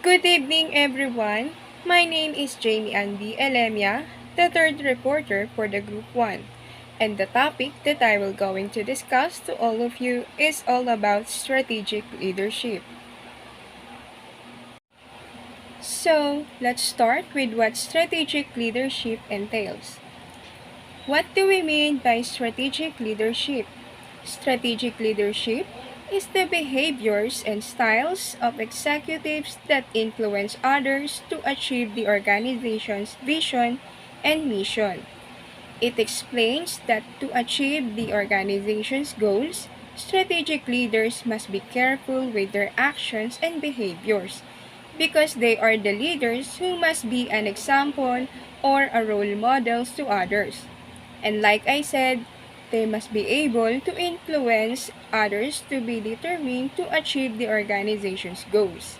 Good evening, everyone. My name is Jamie Andy Elemia, the third reporter for the Group 1. And the topic that I will going to discuss to all of you is all about strategic leadership. So, let's start with what strategic leadership entails. What do we mean by strategic leadership? Strategic leadership is the behaviors and styles of executives that influence others to achieve the organization's vision and mission. It explains that to achieve the organization's goals, strategic leaders must be careful with their actions and behaviors because they are the leaders who must be an example or a role model to others. And like I said, they must be able to influence others to be determined to achieve the organization's goals.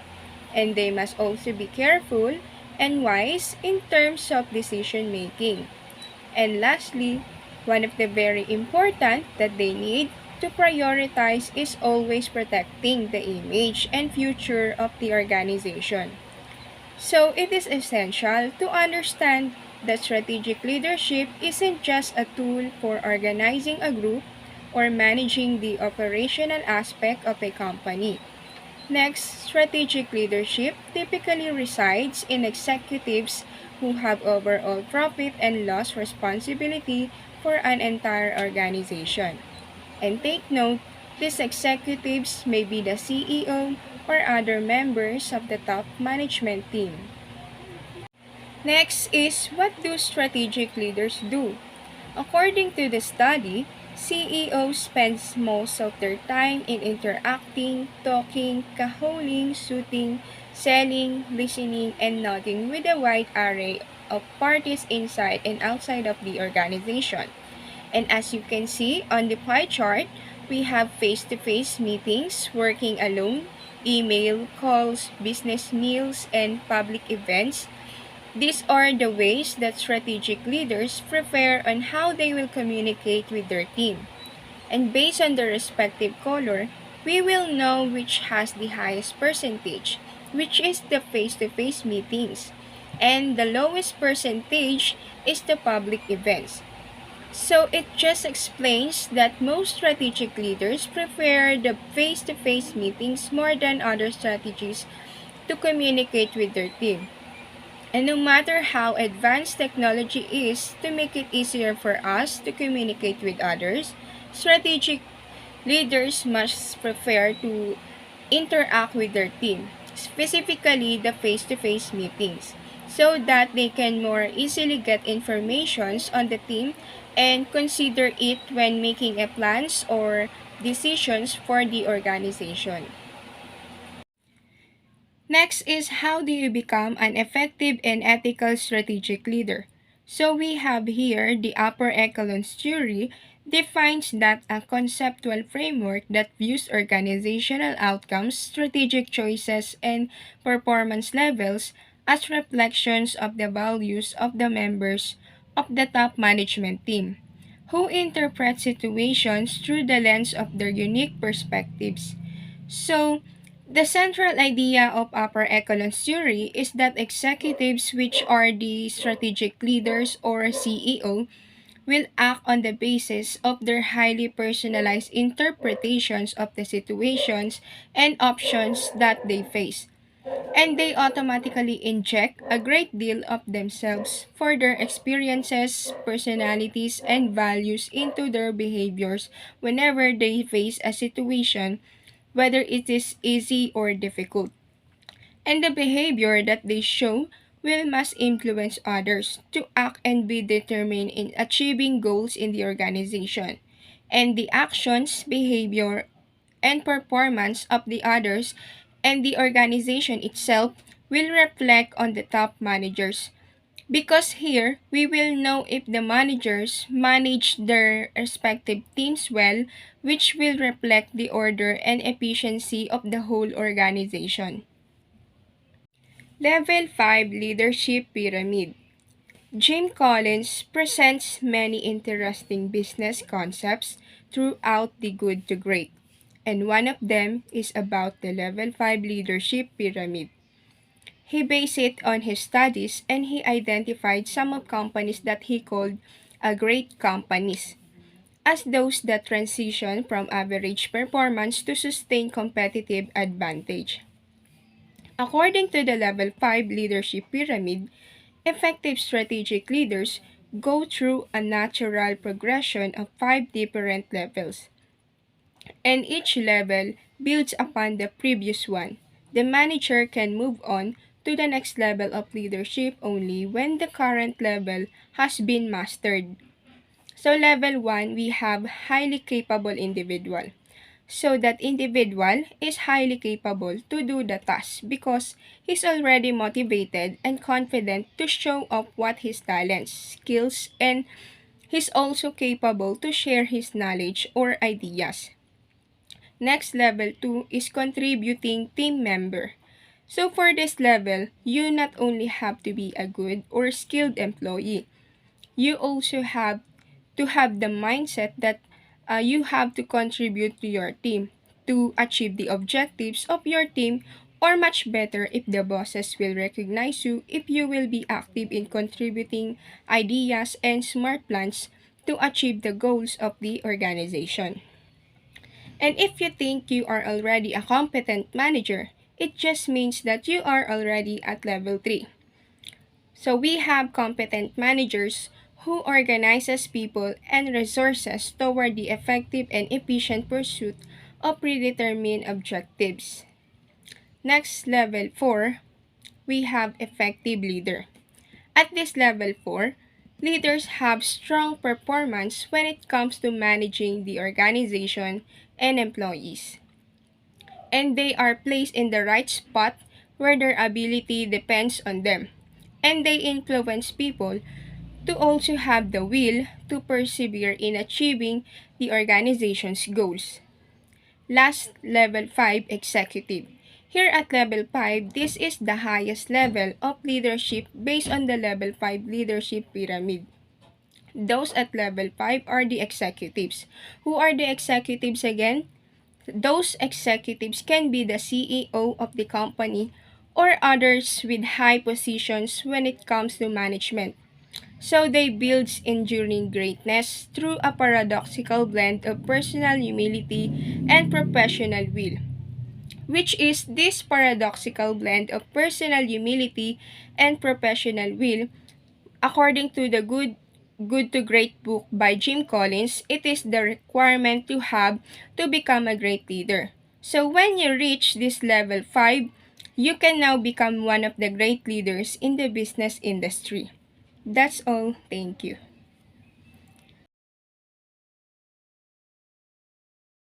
And they must also be careful and wise in terms of decision making. And lastly, one of the very important that they need to prioritize is always protecting the image and future of the organization. So it is essential to understand that strategic leadership isn't just a tool for organizing a group or managing the operational aspect of a company. Next, strategic leadership typically resides in executives who have overall profit and loss responsibility for an entire organization. And take note, these executives may be the CEO or other members of the top management team. Next is, what do strategic leaders do? According to the study, CEOs spend most of their time in interacting, talking, cajoling, shooting, selling, listening, and nodding with a wide array of parties inside and outside of the organization. And as you can see on the pie chart, we have face-to-face meetings, working alone, email, calls, business meals, and public events. These are the ways that strategic leaders prepare on how they will communicate with their team. And based on the respective color, we will know which has the highest percentage, which is the face-to-face meetings. And the lowest percentage is the public events. So it just explains that most strategic leaders prefer the face-to-face meetings more than other strategies to communicate with their team. And no matter how advanced technology is to make it easier for us to communicate with others, strategic leaders must prefer to interact with their team, specifically the face-to-face meetings, so that they can more easily get informations on the team and consider it when making a plans or decisions for the organization. Next is, how do you become an effective and ethical strategic leader? So we have here the upper echelons theory defines that a conceptual framework that views organizational outcomes, strategic choices, and performance levels as reflections of the values of the members of the top management team, who interpret situations through the lens of their unique perspectives. So, the central idea of upper echelon theory is that executives, which are the strategic leaders or CEO, will act on the basis of their highly personalized interpretations of the situations and options that they face. And they automatically inject a great deal of themselves for their experiences, personalities, and values into their behaviors whenever they face a situation, whether it is easy or difficult. And the behavior that they show will must influence others to act and be determined in achieving goals in the organization. And the actions, behavior, and performance of the others and the organization itself will reflect on the top managers, because here, we will know if the managers manage their respective teams well, which will reflect the order and efficiency of the whole organization. Level 5 Leadership Pyramid. Jim Collins presents many interesting business concepts throughout the Good to Great, and one of them is about the Level 5 Leadership Pyramid. He based it on his studies and he identified some of companies that he called great companies as those that transition from average performance to sustained competitive advantage. According to the Level 5 Leadership Pyramid, effective strategic leaders go through a natural progression of 5 different levels, and each level builds upon the previous one. The manager can move on to the next level of leadership only when the current level has been mastered. So level 1, we have highly capable individual. So that individual is highly capable to do the task because he's already motivated and confident to show off what his talents, skills, and he's also capable to share his knowledge or ideas. Next, level 2 is contributing team member. So for this level, you not only have to be a good or skilled employee, you also have to have the mindset that you have to contribute to your team to achieve the objectives of your team, or much better if the bosses will recognize you if you will be active in contributing ideas and smart plans to achieve the goals of the organization. And if you think you are already a competent manager, it just means that you are already at level 3. So we have competent managers who organizes people and resources toward the effective and efficient pursuit of predetermined objectives. Next, level 4, we have effective leader. At this level 4, leaders have strong performance when it comes to managing the organization and employees, and they are placed in the right spot where their ability depends on them, and they influence people to also have the will to persevere in achieving the organization's goals. Last, level 5, executive. Here at level 5, this is the highest level of leadership based on the level 5 leadership pyramid. Those at level 5 are the executives. Who are the executives again? Those executives can be the CEO of the company or others with high positions when it comes to management. So they build enduring greatness through a paradoxical blend of personal humility and professional will, which is this paradoxical blend of personal humility and professional will. According to the Good to Great book by Jim Collins, it is the requirement to have to become a great leader. So when you reach this level 5, you can now become one of the great leaders in the business industry. That's all. Thank you.